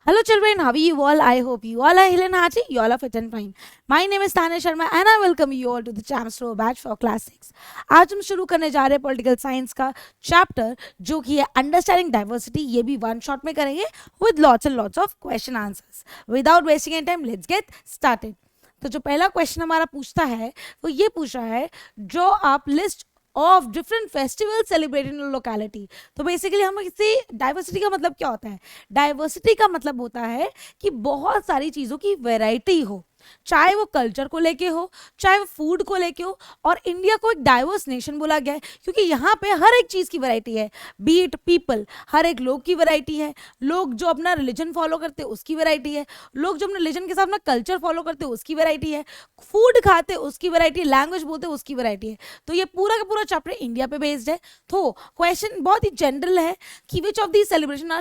Hello children, how are you all? I hope you all are healthy and hearty. You all are fit and fine. My name is Tanya Sharma and I welcome you all to the Champs Pro Batch for Class 6. आज हम शुरू करने जा रहे हैं political science का chapter जो कि है अंडरस्टैंडिंग डाइवर्सिटी. ये भी वन शॉट में करेंगे with lots and lots of question answers. Without wasting any time let's get started. तो जो पहला क्वेश्चन हमारा पूछता है वो ये पूछ रहा है, जो आप list of different festival celebrated in locality. तो बेसिकली हम इसे डाइवर्सिटी का मतलब क्या होता है? डाइवर्सिटी का मतलब होता है कि बहुत सारी चीज़ों की वैरायटी हो, चाहे वो कल्चर को लेके हो, चाहे वो फूड को लेके हो. और इंडिया को एक डाइवर्स नेशन बोला गया है क्योंकि यहाँ पे हर एक चीज़ की वैरायटी है. बी इट पीपल, हर एक लोग की वैरायटी है. लोग जो अपना रिलीजन फॉलो करते हैं उसकी वैरायटी है. लोग जो अपने रिलीजन के साथ अपना कल्चर फॉलो करते हैं उसकी वैरायटी है. फूड खाते हैं उसकी वैरायटी है. लैंग्वेज बोलते हैं उसकी वैरायटी है. तो ये पूरा का पूरा चैप्टर इंडिया पे बेस्ड है. तो क्वेश्चन बहुत ही जनरल है कि which of these celebration are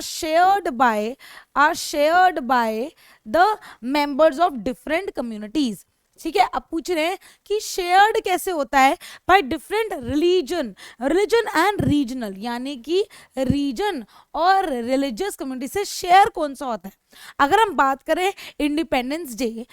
shared by the members of different communities. ठीक है, अब पूछ रहे हैं कि शेयर्ड कैसे होता है? By different religion and regional, यानी कि रीजन और रिलीजियस कम्युनिटी से शेयर कौन सा होता है. अगर हम बात करें independence day,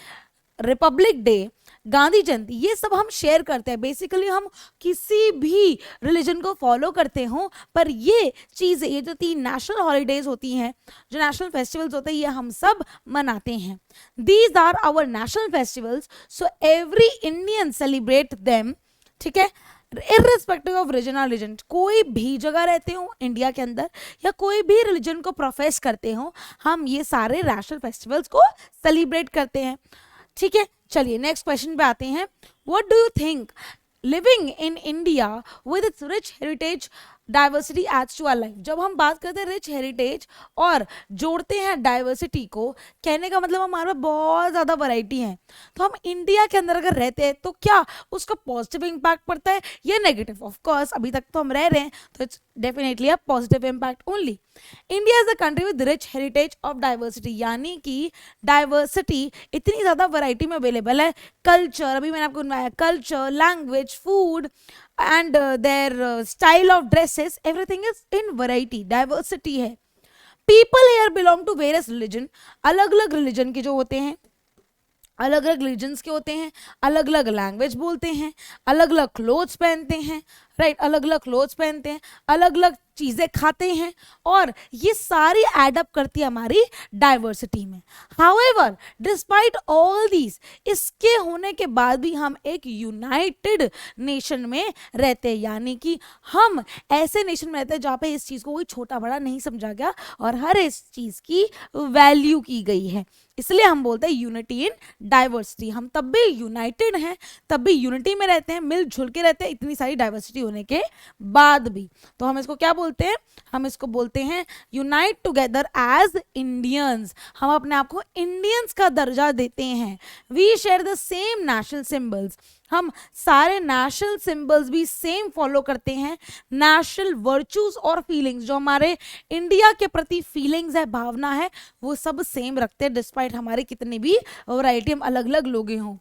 republic day, Gandhi Jayanti, ये सब हम शेयर करते हैं. बेसिकली हम किसी भी रिलीजन को फॉलो करते हो, पर ये चीज़ें, ये जो 3 नेशनल हॉलीडेज होती हैं, जो नेशनल फेस्टिवल्स होते हैं, ये हम सब मनाते हैं. These are our national festivals, so every Indian celebrate them. ठीक है, इर्रिस्पेक्टिव ऑफ रीजन और रिलीजन. कोई भी जगह रहते हो इंडिया के अंदर या कोई भी रिलीजन को प्रोफेस करते हो, हम ये सारे नेशनल फेस्टिवल्स को सेलिब्रेट करते हैं. ठीक है, चलिए नेक्स्ट क्वेश्चन पे आते हैं. What do you think living in India with its rich heritage diversity adds to our life? जब हम बात करते हैं रिच हेरिटेज और जोड़ते हैं डाइवर्सिटी को, कहने का मतलब हमारे पास बहुत ज़्यादा वैरायटी है. तो हम इंडिया के अंदर अगर रहते हैं तो क्या उसका पॉजिटिव इम्पैक्ट पड़ता है या नेगेटिव? ऑफ कोर्स अभी तक तो हम रह रहे हैं तो it's definitely a positive impact only. India is a country with rich heritage of diversity, यानी कि डाइवर्सिटी इतनी ज़्यादा वैरायटी में अवेलेबल है. कल्चर, अभी मैंने आपको बताया, culture, language, food and their style of dresses, everything is in variety, diversity है. People here belong to various religion, अलग अलग religion के जो होते हैं, अलग अलग रिलीजन्स के होते हैं, अलग अलग लैंग्वेज बोलते हैं, अलग अलग क्लोथ्स पहनते हैं, राइट, अलग अलग क्लोथ्स पहनते हैं, अलग अलग चीज़ें खाते हैं, और ये सारी एडअप करती है हमारी डाइवर्सिटी में. हाउएवर डिस्पाइट ऑल दीज, इसके होने के बाद भी हम एक यूनाइटेड नेशन में रहते हैं, यानी कि हम ऐसे नेशन में रहते हैं जहाँ पे इस चीज़ को कोई छोटा बड़ा नहीं समझा गया और हर इस चीज़ की वैल्यू की गई है. इसलिए हम बोलते हैं यूनिटी इन डाइवर्सिटी. हम तब भी यूनाइटेड हैं, तब भी यूनिटी में रहते हैं, मिलजुल के रहते हैं इतनी सारी डाइवर्सिटी होने के बाद भी. तो हम इसको क्या बोलते हैं? हम इसको बोलते हैं यूनाइट टुगेदर एज इंडियंस. हम अपने आप को इंडियंस का दर्जा देते हैं. We share the same national symbols, हम सारे नेशनल सिंबल्स भी सेम फॉलो करते हैं. नेशनल वर्चूज और फीलिंग्स, जो हमारे इंडिया के प्रति फीलिंग्स है, भावना है, वो सब सेम रखते हैं डिस्पाइट हमारे कितने भी वैरायटी हम अलग अलग लोग हों.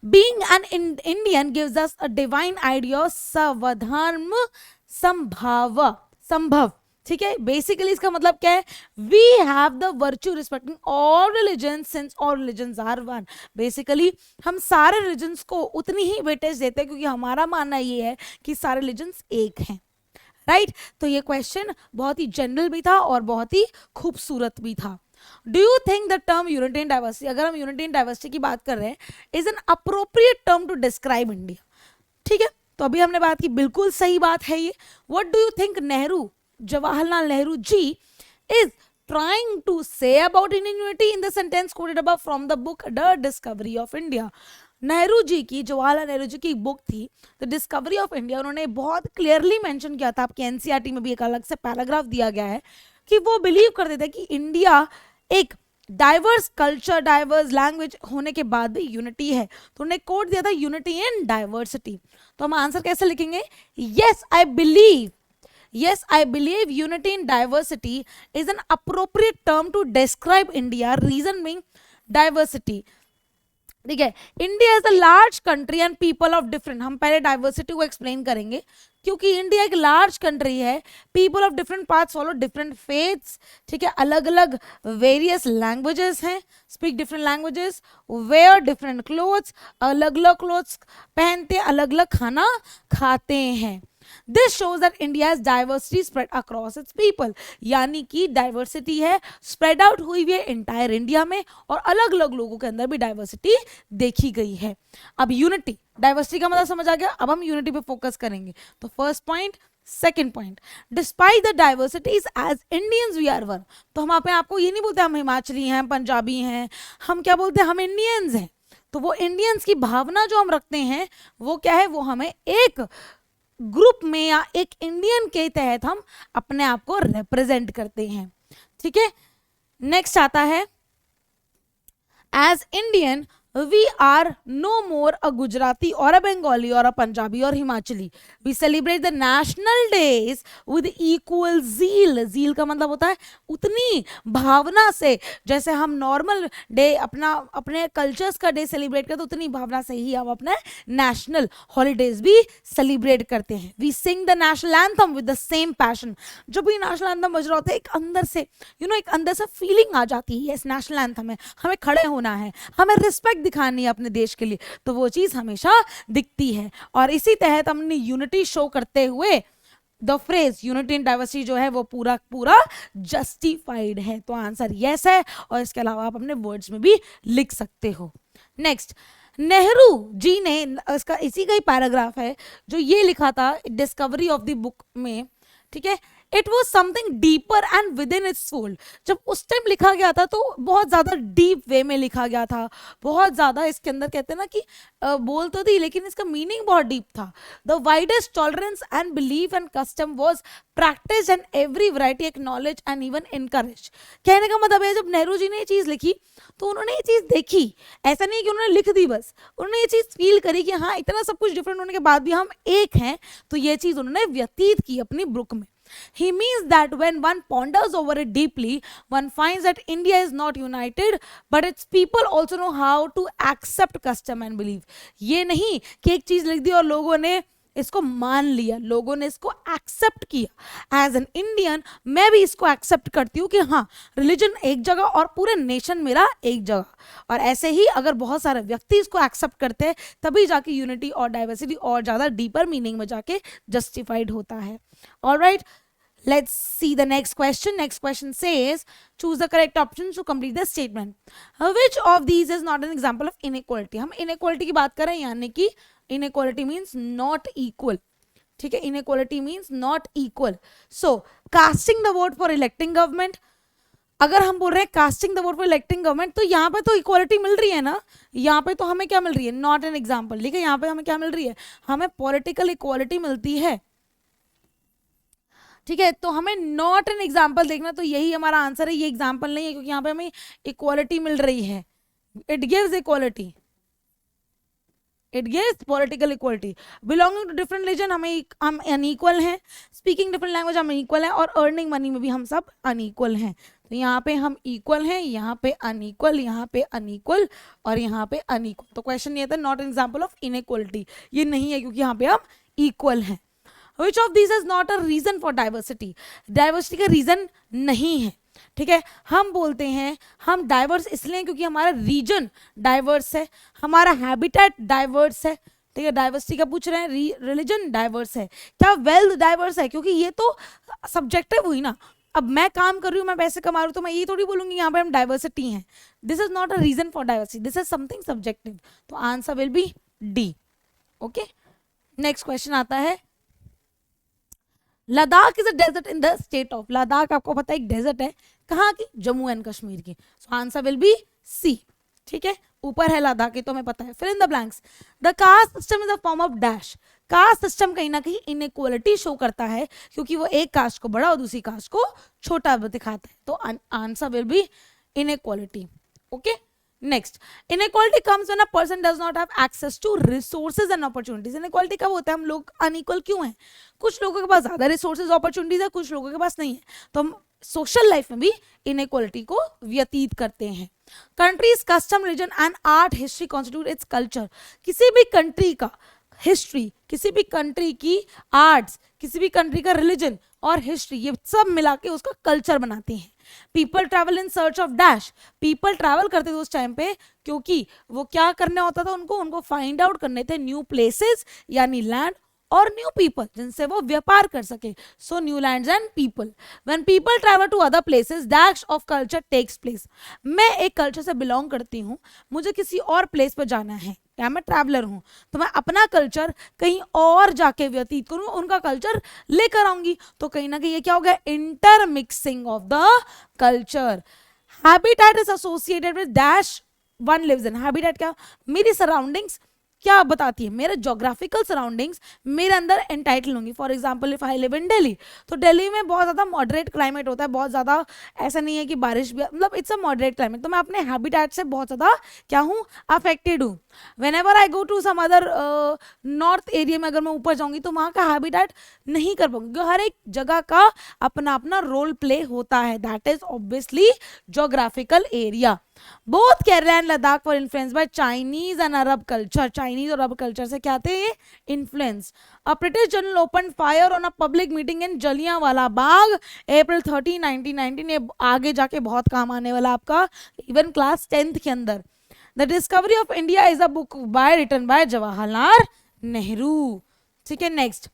Being an Indian gives us a divine idea of स्वधर्म संभव. ठीक है, बेसिकली इसका मतलब क्या है? We have the virtue respecting all religion since all religions are one. Basically हम सारे रिलीजन्स को उतनी ही वेटेज देते हैं क्योंकि हमारा मानना ये है कि सारे रिलीजन्स एक हैं, राइट. तो ये क्वेश्चन बहुत ही जनरल भी था और बहुत ही खूबसूरत भी था. Do you think the term unity in diversity, अगर हम यूनिटी इन डाइवर्सिटी की बात कर रहे हैं, is an appropriate term to describe India? ठीक है, तो अभी हमने बात की, बिल्कुल सही बात है ये. What do you think Jawaharlal Nehru ji is trying to say about Indian unity in the sentence quoted above from the book The Discovery of India? Jawaharlal Nehru ji की बुक थी द डिस्कवरी ऑफ इंडिया. उन्होंने बहुत clearly mention किया था, आपके NCERT में भी एक अलग से पैराग्राफ दिया गया है, कि वो बिलीव करते थे कि इंडिया एक डाइवर्स कल्चर, डाइवर्स लैंग्वेज होने के बाद भी यूनिटी है. तो उन्होंने कोट दिया था यूनिटी इन डाइवर्सिटी. तो हम आंसर कैसे लिखेंगे? Yes, I believe unity in diversity is an appropriate term to describe India. Reason being diversity. ठीक है, India is a large country and people of different, हम पहले डाइवर्सिटी को एक्सप्लेन करेंगे क्योंकि इंडिया एक लार्ज कंट्री है, people of different parts follow different faiths, ठीक है, अलग अलग वेरियस लैंग्वेजेस हैं, speak different languages, wear different clothes, अलग अलग क्लोथ्स पहनते, अलग अलग खाना खाते हैं। This shows that India is diversity spread across its people, यानी कि डाइवर्सिटी है स्प्रेड आउट हुई हुई है इंटायर इंडिया में और अलग अलग लोगों के अंदर भी डाइवर्सिटी देखी गई है। अब यूनिटी, डाइवर्सिटी का मतलब समझ आ गया, अब हम यूनिटी पे फोकस करेंगे। तो first point, second point, despite the diversities as Indians we are one, तो हम आपको ये नहीं बोलते हम हिमाचली हैं, पंजाबी हैं, हम क्या बोलते हैं, हम इंडियंस हैं। तो वो इंडियंस की भावना जो हम रखते हैं वो क्या है, वो हमें एक ग्रुप में या एक इंडियन के तहत हम अपने आप को रिप्रेजेंट करते हैं। ठीक है, नेक्स्ट आता है, as Indian we are no more a Gujarati और अ बंगाली और अ पंजाबी और Himachali, we celebrate the national days with equal zeal, zeal का मतलब होता है उतनी भावना से, जैसे हम नॉर्मल डे अपने कल्चर्स का डे सेलिब्रेट करते उतनी भावना से ही हम अपने नेशनल हॉलीडेज भी सेलिब्रेट करते हैं। We sing the national anthem with the same passion, जब भी नेशनल एंथम बज रहा होता है एक अंदर से एक अंदर से फीलिंग आ जाती है, इस नेशनल एंथम में हमें खड़े होना है, हमें रिस्पेक्ट दिखानी है अपने देश के लिए, तो वो चीज हमेशा दिखती है। और इसी तहत हमने यूनिटी शो करते हुए the phrase unity in diversity जो है वो पूरा पूरा जस्टिफाइड है। तो आंसर यस है, और इसके अलावा आप अपने वर्ड्स में भी लिख सकते हो। नेक्स्ट, नेहरू जी ने, इसका इसी का ही पैराग्राफ है जो ये लिखा था डिस्कवरी ऑफ द बुक में, ठीक है, it was something deeper and within its soul, जब उस टाइम लिखा गया था तो बहुत ज्यादा डीप वे में लिखा गया था, बहुत ज्यादा इसके अंदर कहते हैं ना कि बोल तो थी लेकिन इसका मीनिंग बहुत डीप था। The widest tolerance and belief and custom was practice and every variety acknowledge and even encourage. कहने का मतलब है जब नेहरू जी ने ये चीज लिखी तो उन्होंने ये चीज देखी, ऐसा नहीं कि उन्होंने लिख दी बस, उन्होंने ये चीज फील करी कि हाँ इतना सब कुछ डिफरेंट होने के बाद भी हम एक हैं, तो ये चीज उन्होंने व्यतीत की अपनी बुक में। He means that when one ponders over it deeply, one finds that India is not united, but its people also know how to accept custom and belief. ये नहीं कि एक चीज लिख दी और लोगों ने इसको मान लिया, लोगों ने इसको एक्सेप्ट किया। एज एन इंडियन मैं भी इसको एक्सेप्ट करती हूँ कि हाँ रिलीजन एक जगह और पूरे नेशन मेरा एक जगह, और ऐसे ही अगर बहुत सारे व्यक्ति इसको एक्सेप्ट करते हैं तभी जाके यूनिटी और डाइवर्सिटी और ज्यादा डीपर मीनिंग में जाके जस्टिफाइड होता है। Alright, let's see the next question. Next question says choose the correct option to complete the statement. Which of these is not an example of inequality? हम inequality की बात कर रहे हैं, यानी कि inequality means not equal, ठीक है, inequality means not equal. So casting the vote for electing government, अगर हम बोल रहे हैं casting the vote for electing government तो यहाँ पे तो इक्वालिटी मिल रही है ना, यहाँ पे तो हमें क्या मिल रही है, नॉट एन एग्जाम्पल, ठीक है, यहाँ पे हमें क्या मिल रही है, हमें पॉलिटिकल इक्वालिटी मिलती है, ठीक है, तो हमें नॉट एन एग्जाम्पल देखना, तो यही हमारा आंसर है, ये एग्जाम्पल नहीं है क्योंकि यहाँ पे हमें इक्वालिटी मिल रही है, it gives equality, it gives political equality. Belonging to different religion हम अनइक्वल हैं, स्पीकिंग डिफरेंट लैंग्वेज हम इक्वल हैं, और अर्निंग मनी में भी हम सब अनइक्वल हैं। तो यहाँ पे हम इक्वल हैं, यहाँ पे अनइक्वल, यहाँ पे अनइक्वल और यहाँ पे अनइक्वल। तो क्वेश्चन ये था not an example of inequality, ये नहीं है क्योंकि यहाँ पे हम इक्वल हैं। Which of these is not a reason for diversity? Diversity का रीजन नहीं है, ठीक है, हम बोलते हैं हम डाइवर्स इसलिए क्योंकि हमारा रीजन डाइवर्स है, हमारा हैबिटेट डाइवर्स है, ठीक है, डाइवर्सिटी का पूछ रहे हैं, रिलीजन डाइवर्स है, क्या वेल्थ डाइवर्स है, क्योंकि ये तो सब्जेक्टिव हुई ना, अब मैं काम कर रही हूँ, मैं पैसे कमा रही हूँ, तो मैं ये थोड़ी बोलूंगी यहाँ पे हम डाइवर्सिटी हैं, this is not a reason for diversity, this is something subjective, तो answer will be D. Okay, next question आता है, Ladakh is a desert in the state of, Ladakh आपको पता है एक डेजर्ट है, कहाँ की, जम्मू एंड कश्मीर की, so answer will be C, ठीक है, ऊपर है लद्दाख, ये तो हमें पता है। फिर in the blanks, the caste system is a form of dash, caste system कहीं ना कहीं इनइक्वालिटी शो करता है क्योंकि वो एक कास्ट को बड़ा और दूसरी कास्ट को छोटा दिखाता है, तो answer will be inequality. Okay, next, inequality comes when a person does not have access to resources and opportunities. Inequality कब होता है, हम लोग अनइक्वल क्यों हैं, कुछ लोगों के पास ज्यादा रिसोर्सेज अपॉर्चुनिटीज है, कुछ लोगों के पास नहीं है, तो हम सोशल लाइफ में भी इनइक्वालिटी को व्यतीत करते हैं। Countries custom religion and art history constitute its culture. किसी भी कंट्री का हिस्ट्री, किसी भी कंट्री की आर्ट्स, किसी भी कंट्री का रिलीजन और हिस्ट्री, ये सब मिला के उसका कल्चर बनाते हैं। People travel in search of dash, people travel करते थे उस टाइम पे क्योंकि वो क्या करना होता था उनको फाइंड आउट करने थे न्यू प्लेसेस यानी लैंड और न्यू पीपल जिनसे वो व्यापार कर सके। So new lands and people. When people travel to other places dash of culture takes place. मैं एक कल्चर से बिलोंग करती हूँ, मुझे किसी और प्लेस पर जाना है या मैं ट्रैवलर हूँ, तो मैं अपना कल्चर कहीं और जाके व्यतीत करूँ, उनका कल्चर लेकर आऊंगी। तो कहीं ना कहीं ये क्या हो गया, intermixing of the culture. Habitat is associated with dash one lives in. Habitat क्या, मेरी सराउंडिंग्स क्या बताती है, मेरे जोग्राफिकल सराउंडिंग्स मेरे अंदर एंटाइटल होंगी। For example if I live in Delhi, तो दिल्ली में बहुत ज़्यादा मॉडरेट क्लाइमेट होता है, बहुत ज़्यादा ऐसा नहीं है कि बारिश भी, मतलब इट्स अ मॉडरेट क्लाइमेट, तो मैं अपने हैबिटेट से बहुत ज़्यादा क्या हूँ, अफेक्टेड हूँ। Whenever I go to some other north area में अगर मैं ऊपर जाऊँगी तो वहाँ का हैबिटेट नहीं कर पाऊंगी, क्योंकि हर एक जगह का अपना अपना रोल प्ले होता है, that is obviously geographical area. Both Kerala and Ladakh were influenced by Chinese and Arab culture. Chinese और अरब कल्चर से क्या थे influence. A British general open fire on a public meeting in Jallianwala Bagh April 30, 1919। ये आगे जाके बहुत काम आने वाला आपका इवन क्लास 10th के अंदर। The discovery of India is a book by written by Jawaharlal Nehru. ठीक है, next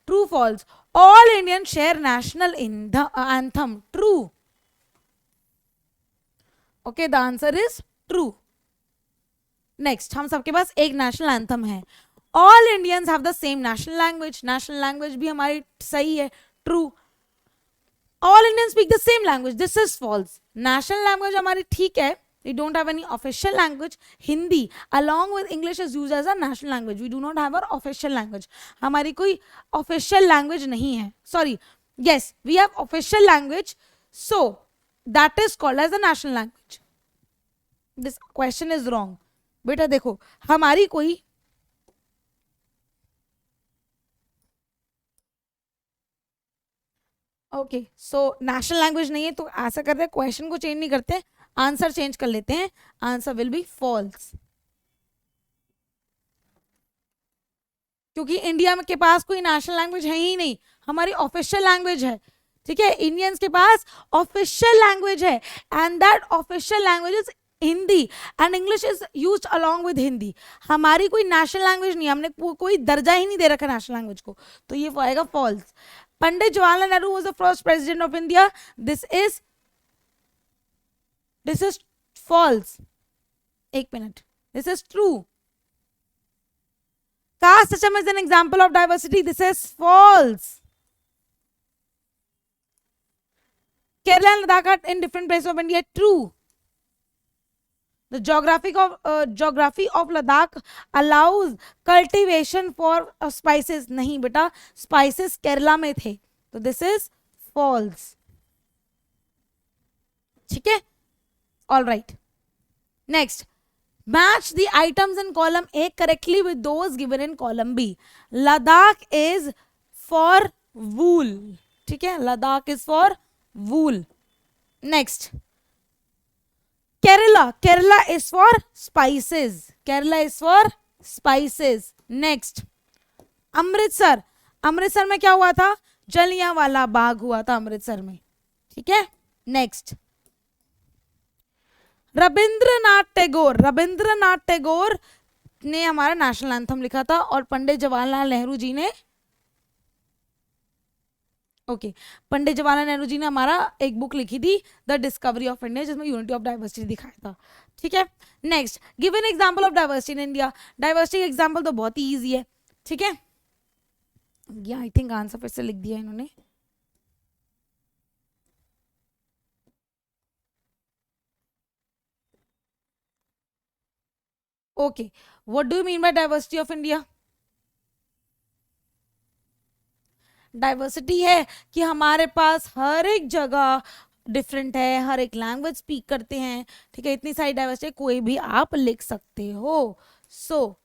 true false. All Indian share national anthem. True. Okay, the answer is true. Next, हम सबके पास एक नेशनल एंथम है। All Indians have the same national language. National language भी हमारी सही है, true. All Indians speak the same language, this is false. National language हमारी ठीक है, we don't have any official language. Hindi along with English is used as a national language. We do not have our official language. हमारी कोई official language नहीं है, sorry, yes we have official language, so that is called as the national language. This question is wrong. बेटा देखो, हमारी कोई okay, so national language नहीं है, तो ऐसा करते हैं क्वेश्चन को चेंज नहीं करते, आंसर चेंज कर लेते हैं। आंसर विल बी फॉल्स, क्योंकि इंडिया के पास कोई नेशनल लैंग्वेज है ही नहीं, हमारी ऑफिशियल लैंग्वेज है। ठीक है, इंडियंस के पास ऑफिशियल लैंग्वेज है and that official language is Hindi and English is used along with Hindi. हमारी कोई नेशनल लैंग्वेज नहीं, हमने कोई दर्जा ही नहीं दे रखा नेशनल लैंग्वेज को, तो ये आएगा false. Pandit Jawaharlal Nehru was the first president of India, this is false. एक minute, this is true. Caste system is an example of diversity, this is false. Kerala and Ladakh are in different places of India, true. The geography of Ladakh allows cultivation for spices. नहीं बेटा, spices Kerala में थे, तो this is false. ठीक है, all right. Next, match the items in column A correctly with those given in column B. Ladakh is for wool. ठीक है, Ladakh is for wool. Next, Kerala is for spices. Kerala is for spices. Next, Amritsar में क्या हुआ था, जलियांवाला बाग हुआ था अमृतसर में। ठीक है, नेक्स्ट, रविंद्रनाथ टैगोर ने हमारा नेशनल एंथम लिखा था और पंडित जवाहरलाल नेहरू जी ने पंडित जवाहरलाल नेहरू जी ने हमारा एक बुक लिखी थी, द डिस्कवरी ऑफ इंडिया, जिसमें यूनिटी ऑफ डाइवर्सिटी दिखाया था। ठीक है, next, give an example of diversity in India. Diversity example तो बहुत ही इजी है। ठीक है, ये आई थिंक आंसर फिर से लिख दिया इन्होंने। Okay, what do you mean by diversity of India? Diversity है कि हमारे पास हर एक जगह डिफरेंट है, हर एक लैंग्वेज स्पीक करते हैं। ठीक है, इतनी सारी डाइवर्सिटी, कोई भी आप लिख सकते हो। So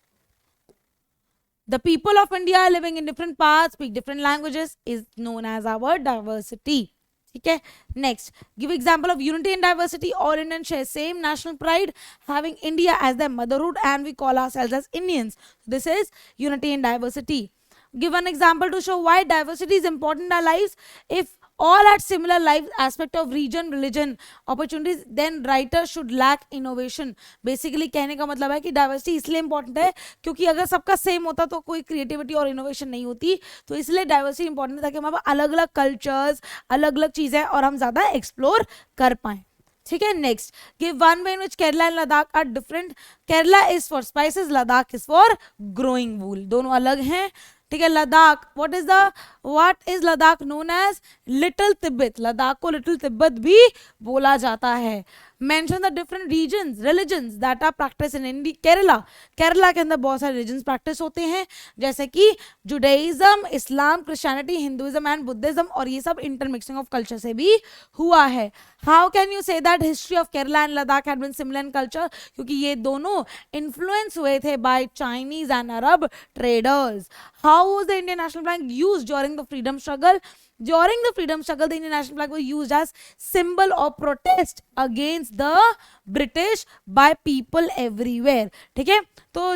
the people of India living in different parts, speak different languages, is known as our diversity. ठीक है. Next, give example of unity in diversity. All Indian share same national pride, having India as the motherhood and we call ourselves as Indians. This is unity in diversity. Give an example to show why diversity is important in our lives. If all had similar life aspect of region, religion, opportunities, then writers should lack innovation. Basically कहने का मतलब है कि diversity इसलिए important है क्योंकि अगर सबका सेम होता तो कोई creativity और innovation नहीं होती. तो इसलिए diversity important है ताकि हमारे अलग अलग cultures, अलग अलग चीज़ें और हम ज़्यादा explore कर पाएँ. ठीक है. Next, give one way in which Kerala and Ladakh are different. Kerala is for spices, Ladakh is for growing wool. दोनों अलग हैं. ठीक है. Ladakh, what is Ladakh known as? Little Tibet. Ladakh को लिटिल तिब्बत भी बोला जाता है. Mention the different regions, religions that are practice in India. Kerala, Kerala के अंदर बहुत सारे रिलीजन्स प्रैक्टिस होते हैं जैसे कि Judaism, Islam, Christianity, Hinduism and Buddhism. और ये सब इंटरमिक्सिंग ऑफ कल्चर से भी हुआ है. How can you say that history of Kerala and Ladakh had been similar in culture? क्योंकि ये दोनों इन्फ्लुएंस हुए थे by Chinese and Arab traders. How was the Indian national flag used during the freedom struggle? During the freedom struggle, the Indian national flag was used as symbol of protest against the British by people everywhere. ठीक है. तो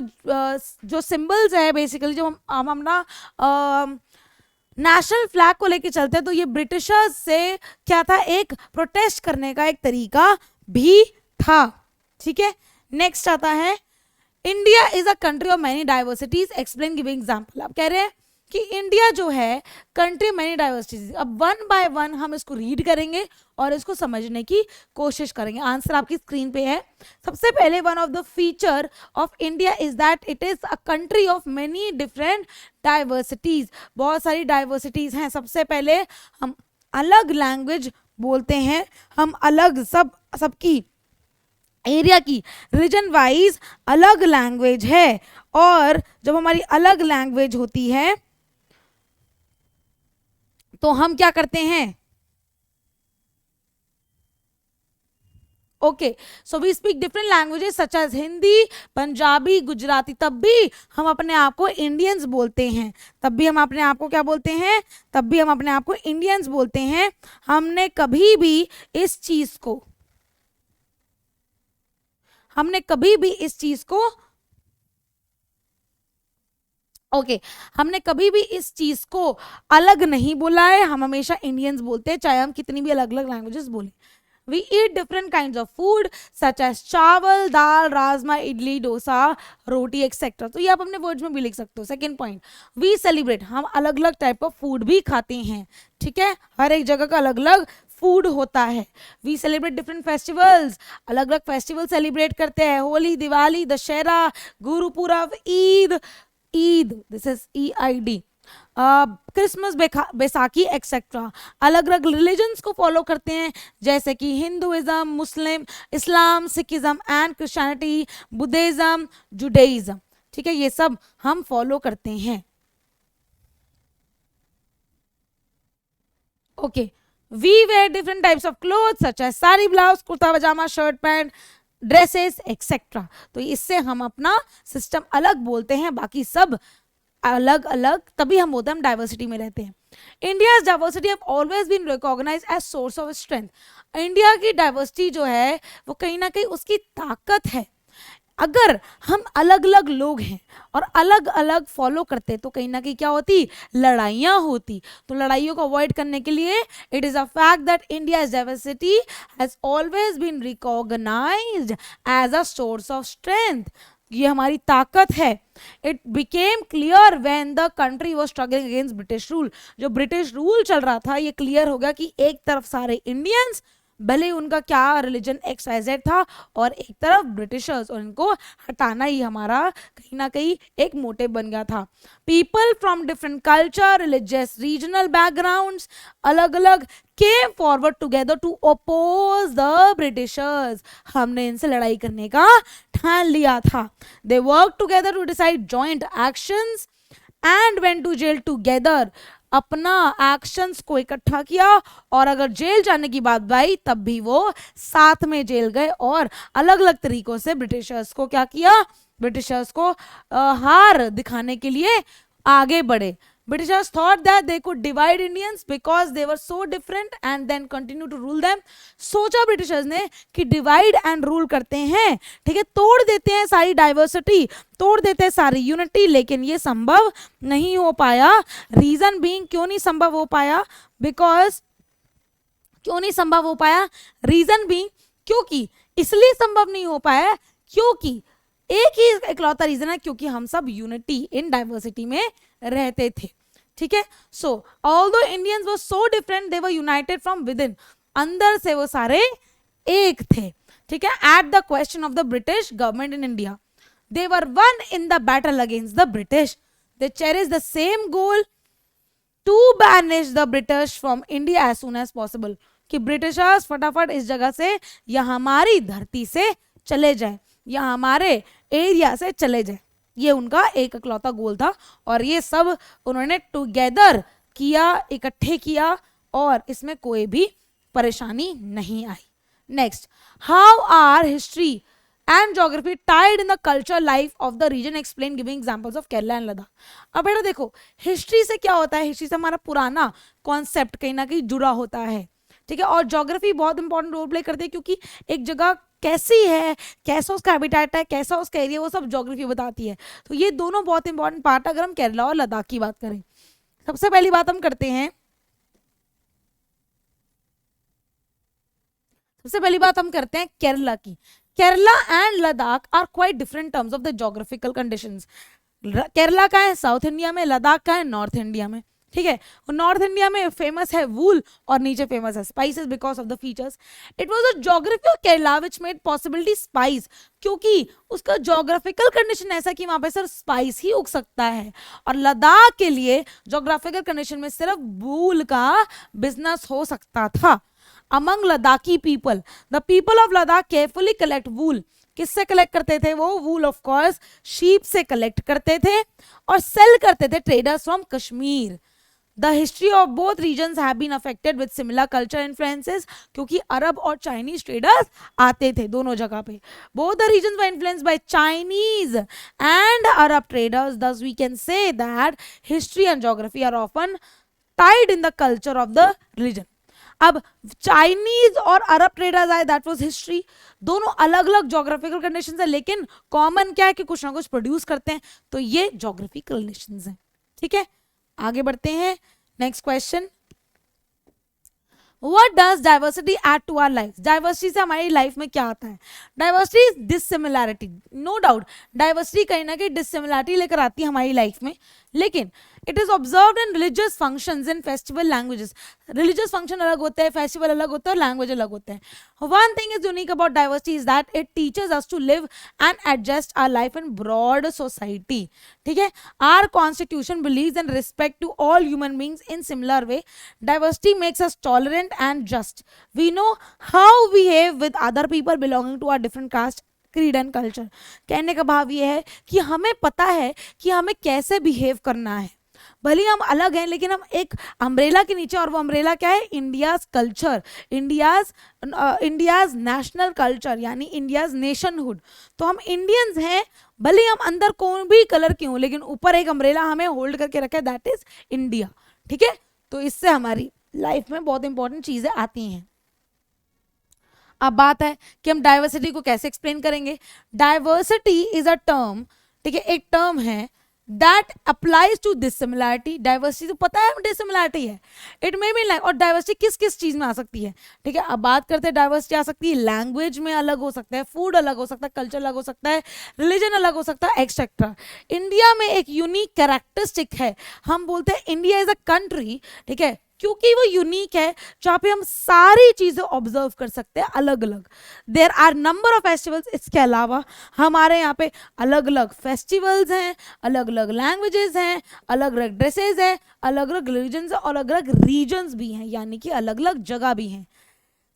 जो symbols है basically जो हम अपना national flag को लेके चलते हैं तो ये ब्रिटिशर्स से क्या था, एक प्रोटेस्ट करने का एक तरीका भी था. ठीक है. नेक्स्ट आता है, India is a country of many diversities. Explain giving example. आप कह रहे हैं कि इंडिया जो है कंट्री मैनी डाइवर्सिटीज. अब वन बाय वन हम इसको रीड करेंगे और इसको समझने की कोशिश करेंगे. आंसर आपकी स्क्रीन पे है. सबसे पहले, one of the feature of India is that it is a country of many different diversities. बहुत सारी डाइवर्सिटीज हैं. सबसे पहले हम अलग लैंग्वेज बोलते हैं, हम अलग सबकी एरिया की रीजन वाइज अलग लैंग्वेज है. और जब हमारी अलग लैंग्वेज होती है तो हम क्या करते हैं? Okay, so we speak different languages such as Hindi, Punjabi, Gujarati. तब भी हम अपने आप को इंडियंस बोलते हैं. तब भी हम अपने आप को क्या बोलते हैं? तब भी हम अपने आप को इंडियंस बोलते हैं. हमने कभी भी इस चीज को हमने कभी भी इस चीज को अलग नहीं बोला है. हम हमेशा इंडियंस बोलते हैं चाहे हम कितनी भी अलग अलग लैंग्वेजेस बोलें. We eat different kinds of food such as चावल, दाल, राजमा, इडली, डोसा, रोटी एक्सेट्रा. तो ये आप अपने वर्ड्स में भी लिख सकते हो. Second point, we celebrate. हम अलग अलग टाइप ऑफ फूड भी खाते हैं. ठीक है. हर एक जगह का अलग अलग फूड होता है. We celebrate different festivals. अलग अलग फेस्टिवल सेलिब्रेट करते हैं. Holi, Diwali, Dussehra, Gurpurab, Eid, this is EID, Christmas, Baisakhi etcetera. अलग अलग रिलीजन्स को फॉलो करते हैं जैसे कि Hinduism, Muslim, Islam, Sikhism and Christianity, Buddhism, Judaism. ठीक है. ये सब हम फॉलो करते हैं. Okay, we wear different types of cloth such as sari, blouse, kurta pyjama, shirt pant, dresses etcetera. तो इससे हम अपना सिस्टम अलग बोलते हैं, बाकी सब अलग अलग. तभी हम बोलते हैं हम डाइवर्सिटी में रहते हैं. India's diversity have always been recognised as source of strength. India की डाइवर्सिटी जो है वो कहीं ना कहीं उसकी ताकत है. अगर हम अलग अलग लोग हैं और अलग अलग फॉलो करते तो कहीं ना कहीं क्या होती, लड़ाइयाँ होती. तो लड़ाइयों को अवॉइड करने के लिए it is a fact that India's diversity has always been recognised as a source of strength. ये हमारी ताकत है. It became clear when the country was struggling against British rule. जो ब्रिटिश रूल चल रहा था ये क्लियर हो गया कि एक तरफ सारे इंडियंस, भले उनका क्या रिलीजन XYZ था, और एक तरफ ब्रिटिशर्स, और इनको हटाना ही हमारा कहीं ना कहीं एक मोटिव बन गया था. People from different culture, religious, regional backgrounds, अलग अलग came forward together to oppose the Britishers. हमने इनसे लड़ाई करने का ठान लिया था. They worked together to decide joint actions and went to jail together. अपना एक्शंस को इकट्ठा किया और अगर जेल जाने की बात आई तब भी वो साथ में जेल गए और अलग अलग तरीकों से ब्रिटिशर्स को क्या किया, ब्रिटिशर्स को हार दिखाने के लिए आगे बढ़े. Britishers thought that they could divide Indians because they were so different and then continue to rule them. सोचा ब्रिटिशर्स ने कि डिवाइड एंड रूल करते हैं, ठीक है, तोड़ देते हैं सारी डाइवर्सिटी, तोड़ देते हैं सारी यूनिटी, लेकिन ये संभव नहीं हो पाया. रीजन बीइंग, क्यों नहीं संभव हो पाया? बिकॉज, क्यों नहीं संभव हो पाया? रीजन बीइंग, क्योंकि, इसलिए संभव नहीं हो पाया क्योंकि एक ही इकलौता रीजन है, क्योंकि हम सब यूनिटी इन डाइवर्सिटी में रहते थे. ठीक है. So although Indians were so different, they were united from within, अंदर से वो सारे एक थे. ठीक है. At the question of the British government in India, they were one in the battle against the British. They cherish the same goal to banish the British from India as soon as possible, कि Britishers फटाफट इस जगह से या हमारी धरती से चले जाए या हमारे एरिया से चले जाए. ये उनका एक इकलौता गोल था और ये सब उन्होंने टुगेदर किया, इकट्ठे किया और इसमें कोई भी परेशानी नहीं आई. Next, how are history and geography tied in the culture life of the region, explain giving examples of Kerala and Ladakh. अब बेटा देखो, हिस्ट्री से क्या होता है, हिस्ट्री से हमारा पुराना कॉन्सेप्ट कहीं ना कहीं जुड़ा होता है. ठीक है. और ज्योग्राफी बहुत इंपॉर्टेंट रोल प्ले करती है, क्योंकि एक जगह कैसी है, कैसा उसका हैबिटेट है, कैसा उसका एरिया, वो सब ज्योग्राफी बताती है. तो ये दोनों बहुत इंपॉर्टेंट पार्ट है अगर हम केरला और लद्दाख की बात करें. सबसे पहली बात हम करते हैं, केरला की. Kerala and Ladakh are quite different terms of the geographical conditions. Kerala का है साउथ इंडिया में, लद्दाख का है नॉर्थ इंडिया में. ठीक है. नॉर्थ इंडिया में फेमस है वूल और नीचे फेमस है spices because of the features. It was a geography of Kerala which made possibility spice, क्योंकि उसका ज्योग्राफिकल कंडीशन ऐसा कि वहां पे सिर्फ स्पाइस ही उग सकता है. और लद्दाख के लिए ज्योग्राफिकल कंडीशन में सिर्फ वूल का बिजनेस हो सकता था. Among Ladakhi people, the people of Ladakh carefully collect wool. किससे कलेक्ट करते थे वो? वूल ऑफ कोर्स शीप से कलेक्ट करते थे और सेल करते थे traders from Kashmir. The history of both regions have been affected with similar culture influences, क्योंकि अरब और चाइनीज ट्रेडर्स आते थे दोनों जगह पे. Both the regions were influenced by Chinese and Arab traders. Thus we can say that history and geography are often tied in the culture of the region. अब Chinese और Arab traders आए, that was history. दोनों अलग अलग geographical conditions है, लेकिन common क्या है कि कुछ ना कुछ प्रोड्यूस करते हैं, तो ये ज्योग्राफिकल कंडीशंस हैं. ठीक है. आगे बढ़ते हैं. Next question, What does diversity add to our lives? Diversity से हमारी लाइफ में क्या आता है? Diversity is dissimilarity. No doubt diversity कहीं ना कहीं डिसिमिलैरिटी लेकर आती है हमारी लाइफ में, लेकिन it is observed in religious functions in festival languages. Religious function अलग होते हैं, फेस्टिवल अलग होते हैं और लैंग्वेज अलग होते हैं. One thing is unique about diversity is that it teaches us to live and adjust our life in broad society. ठीक है. Our constitution believes in respect to all human beings in similar way. Diversity makes us tolerant and just. We know how we behave with other people belonging to our different caste, creed and culture. कहने का भाव ये है कि हमें पता है कि हमें कैसे बिहेव करना है. भले हम अलग हैं लेकिन हम एक अम्ब्रेला के नीचे, और वो अम्ब्रेला क्या है? India's culture, India's national culture, यानी इंडियाज नेशनहुड. तो हम इंडियंस हैं, भले हम अंदर कोई भी कलर के हों, लेकिन ऊपर एक अम्ब्रेला हमें होल्ड करके रखा है, दैट इज इंडिया. ठीक है. तो इससे हमारी लाइफ में बहुत इंपॉर्टेंट चीजें आती हैं. अब बात है कि हम डाइवर्सिटी को कैसे एक्सप्लेन करेंगे. डाइवर्सिटी इज अ टर्म, ठीक है, एक टर्म है that applies to dissimilarity. Diversity तो पता है डिसिमिलैरिटी है, इट मे बी लाइक. और डाइवर्सिटी किस किस चीज में आ सकती है? ठीक है. अब बात करते हैं डाइवर्सिटी आ सकती है लैंग्वेज में, अलग हो सकता है, फूड अलग हो सकता है, कल्चर अलग हो सकता है, रिलीजन अलग हो सकता है, एक्सेट्रा. इंडिया में एक यूनिक कैरेक्टरिस्टिक है, हम बोलते हैं इंडिया इज अ कंट्री, ठीक है, क्योंकि वो यूनिक है जहाँ पे हम सारी चीजें ऑब्जर्व कर सकते हैं अलग अलग. There are number of festivals. इसके अलावा हमारे यहाँ पे अलग अलग फेस्टिवल्स हैं, अलग अलग लैंग्वेजेस हैं, अलग अलग ड्रेसेस हैं, अलग अलग रिलीजन्स और अलग अलग रीजन्स भी हैं, यानी कि अलग अलग जगह भी हैं.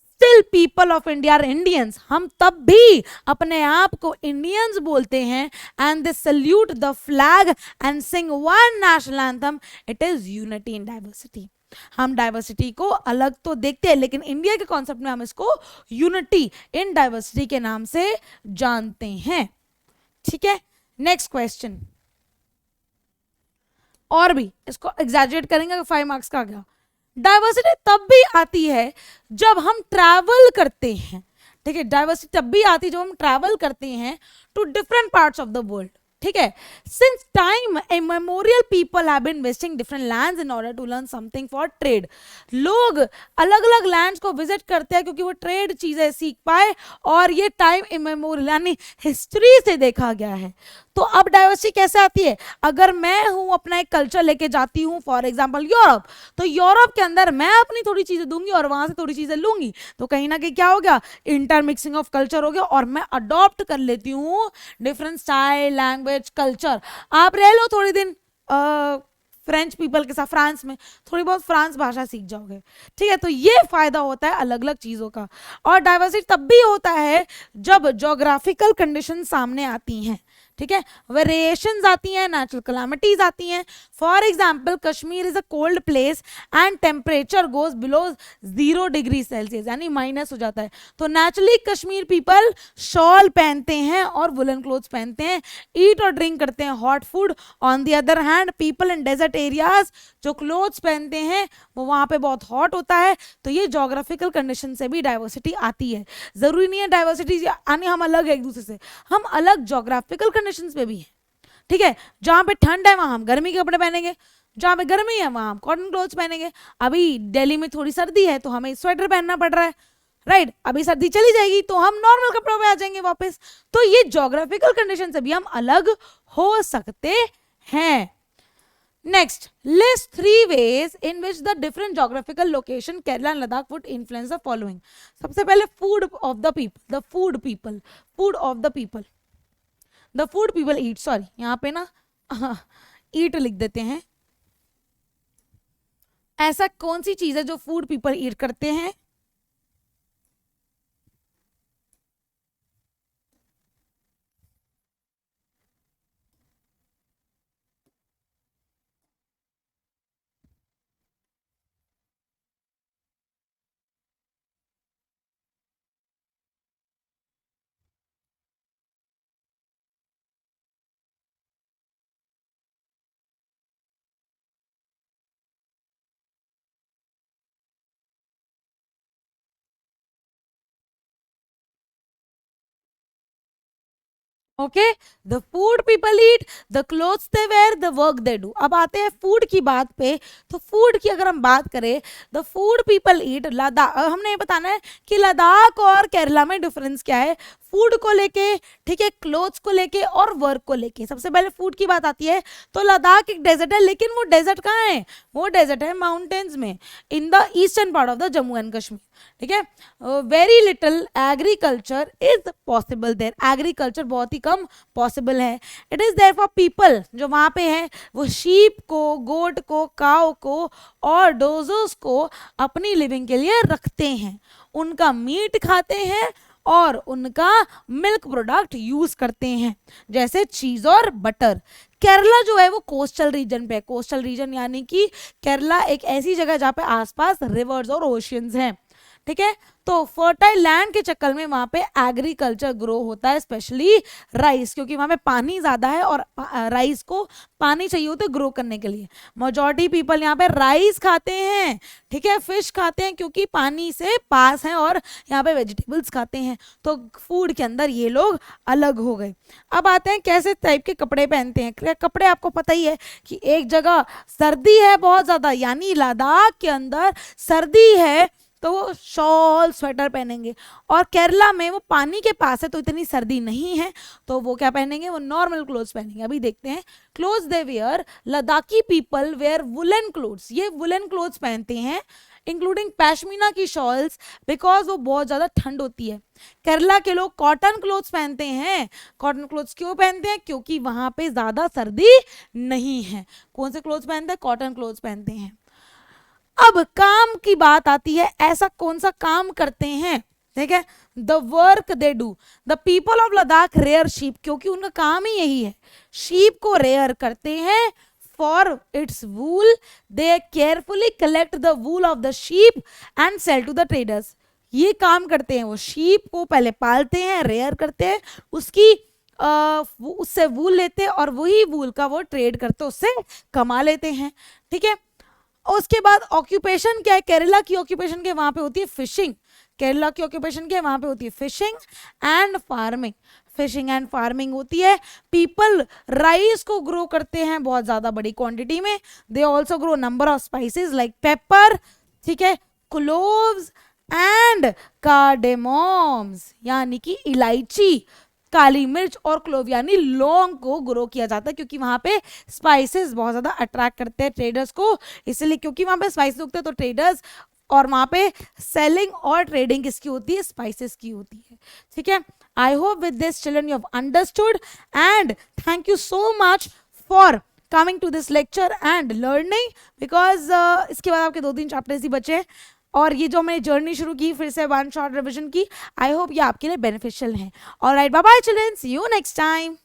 Still people of India are Indians. हम तब भी अपने आप को इंडियंस बोलते हैं. And they salute the flag and sing one national anthem. It is unity in diversity. हम डाइवर्सिटी को अलग तो देखते हैं, लेकिन इंडिया के कॉन्सेप्ट में हम इसको यूनिटी इन डाइवर्सिटी के नाम से जानते हैं. ठीक है. नेक्स्ट क्वेश्चन, और भी इसको एग्जैजरेट करेंगे, 5 मार्क्स का आ गया। डाइवर्सिटी तब भी आती है जब हम ट्रैवल करते हैं, ठीक है, डाइवर्सिटी तब भी आती है जब हम ट्रैवल करते हैं to different parts of the world, ठीक है। Since time immemorial people have been visiting different lands in order to learn something for trade. लोग अलग अलग लैंड्स को विजिट करते हैं क्योंकि वो ट्रेड चीजें सीख पाए, और ये टाइम इमेमोरियल यानी हिस्ट्री से देखा गया है। तो अब डाइवर्सिटी कैसे आती है, अगर मैं हूं अपना एक कल्चर लेके जाती हूं फॉर एग्जांपल यूरोप, तो यूरोप के अंदर मैं अपनी थोड़ी चीजें दूंगी और वहां से थोड़ी चीजें लूंगी, तो कहीं ना कहीं क्या हो गया, इंटरमिक्सिंग ऑफ कल्चर हो गया, और मैं अडॉप्ट कर लेती हूँ डिफरेंट स्टाइल, लैंग्वेज, कल्चर। आप रह लो थोड़ी दिन फ्रेंच पीपल के साथ फ्रांस में, थोड़ी बहुत फ्रांस भाषा सीख जाओगे, ठीक है। तो ये फायदा होता है अलग अलग चीजों का। और डाइवर्सिटी तब भी होता है जब ज्योग्राफिकल कंडीशन सामने आती हैं, ठीक है, वेरिएशंस आती हैं, नेचुरल कैलामिटीज आती हैं। For example Kashmir is a cold place and temperature goes below 0 degree Celsius, यानी माइनस हो जाता है, तो नेचुरली कश्मीर पीपल शॉल पहनते हैं और वुलन क्लोथ्स पहनते हैं, ईट और ड्रिंक करते हैं hot food. On the other hand people in desert areas जो क्लोथ्स पहनते हैं वो वहां पे बहुत हॉट होता है। तो ये जोग्राफिकल कंडीशन से भी डाइवर्सिटी आती है। जरूरी नहीं है डाइवर्सिटी यानी हम अलग है एक दूसरे से, हम अलग जोग्राफिकल कंडीशंस पे भी है, ठीक है। जहां पे ठंड है वहां हम गर्मी के कपड़े पहनेंगे, जहां पे गर्मी है वहां हम कॉटन क्लोथ्स पहनेंगे। अभी दिल्ली में थोड़ी सर्दी है तो हमें स्वेटर पहनना पड़ रहा है, राइट। अभी सर्दी चली जाएगी तो हम नॉर्मल कपड़ों में आ जाएंगे वापस। तो ये जोग्राफिकल कंडीशन से भी हम अलग हो सकते हैं। Next, list 3 ways in which the different geographical location Kerala and Ladakh would influence the following. सबसे पहले food of the people, the food people, food of the people, the food people eat, sorry यहाँ पे ना eat लिख देते हैं। ऐसा कौन सी चीज है जो food people eat करते हैं? Okay, the food people eat, the clothes they wear, the work they do. अब आते हैं फूड की बात पे। तो फूड की अगर हम बात करें, द फूड पीपल ईट लद्दाख, हमने ये बताना है कि लद्दाख और केरला में डिफरेंस क्या है फूड को लेके, ठीक है, क्लोथ्स को लेके और वर्क को लेके। सबसे पहले फूड की बात आती है तो लद्दाख एक डेजर्ट है, लेकिन वो डेजर्ट कहाँ है, वो डेजर्ट है माउंटेन्स में, in the eastern part of the Jammu and Kashmir, ठीक है। Very little agriculture is possible there, agriculture बहुत ही कम पॉसिबल है। It is there for people जो वहां पे है वो शीप को, गोट को, काउ को और डोजोस को अपनी लिविंग के लिए रखते हैं, उनका मीट खाते हैं और उनका मिल्क प्रोडक्ट यूज करते हैं जैसे चीज और बटर। केरला जो है वो कोस्टल रीजन पे है, कोस्टल रीजन यानी कि केरला एक ऐसी जगह जहाँ पे आसपास रिवर्स और ओशियंस हैं, ठीक है। तो फर्टाइल लैंड के चक्कर में वहां पे एग्रीकल्चर ग्रो होता है, स्पेशली राइस, क्योंकि वहां पे पानी ज्यादा है और राइस को पानी चाहिए होता है ग्रो करने के लिए। मेजॉरिटी पीपल यहाँ पे राइस खाते हैं, ठीक है, फिश खाते हैं क्योंकि पानी से पास है, और यहाँ पे वेजिटेबल्स खाते हैं। तो फूड के अंदर ये लोग अलग हो गए। अब आते हैं कैसे टाइप के कपड़े पहनते हैं। कपड़े आपको पता ही है कि एक जगह सर्दी है बहुत ज्यादा, यानी लद्दाख के अंदर सर्दी है तो वो शॉल स्वेटर पहनेंगे, और केरला में वो पानी के पास है तो इतनी सर्दी नहीं है तो वो क्या पहनेंगे, वो नॉर्मल क्लोथ्स पहनेंगे। अभी देखते हैं clothes they wear. Ladakhi people wear woollen clothes, ये वुलन क्लोथ्स पहनते हैं इंक्लूडिंग पैशमीना की शॉल्स, बिकॉज वो बहुत ज़्यादा ठंड होती है। केरला के लोग कॉटन क्लोथ्स पहनते हैं। कॉटन क्लोथ्स क्यों पहनते हैं, क्योंकि वहां पे ज़्यादा सर्दी नहीं है। कौन से क्लोथ्स पहनते हैं, कॉटन क्लोथ्स पहनते हैं। अब काम की बात आती है, ऐसा कौन सा काम करते हैं, ठीक है, the work they do. The people of Ladakh rear sheep, क्योंकि उनका काम ही यही है, शीप को रेयर करते हैं for its wool. They carefully collect the wool of the sheep and sell to the traders. ये काम करते हैं, वो शीप को पहले पालते हैं, रेयर करते हैं, उसकी उससे वूल लेते और वही वूल का वो ट्रेड करते, उससे कमा लेते हैं, ठीक है। उसके बाद ऑक्यूपेशन क्या है, केरला की ऑक्यूपेशन के वहां पे होती है फिशिंग, केरला की ऑक्यूपेशन के वहां पे होती है fishing and farming, fishing and farming होती है। पीपल राइस को ग्रो करते हैं बहुत ज्यादा बड़ी क्वांटिटी में, they also grow number of spices like paper, ठीक है, क्लोव्स एंड कार्डेमोम्स यानी कि इलायची, काली मिर्च और क्लोव यानी लौंग को ग्रो किया जाता है, क्योंकि वहां पे स्पाइसेस बहुत ज्यादा अट्रैक्ट करते हैं ट्रेडर्स को, इसलिए क्योंकि वहां पे स्पाइसेस उगते हैं तो ट्रेडर्स, और वहां पे सेलिंग और ट्रेडिंग किसकी होती है, स्पाइसेस की होती है, ठीक है। I hope with this children you have understood and thank you so much for coming to this lecture and learning, because इसके बाद आपके 2-3 चैप्टर्स ही बचे हैं, और ये जो मैंने जर्नी शुरू की फिर से 1 शॉर्ट रिविजन की, आई होप ये आपके लिए बेनिफिशियल है। Alright, bye bye children, see you next time.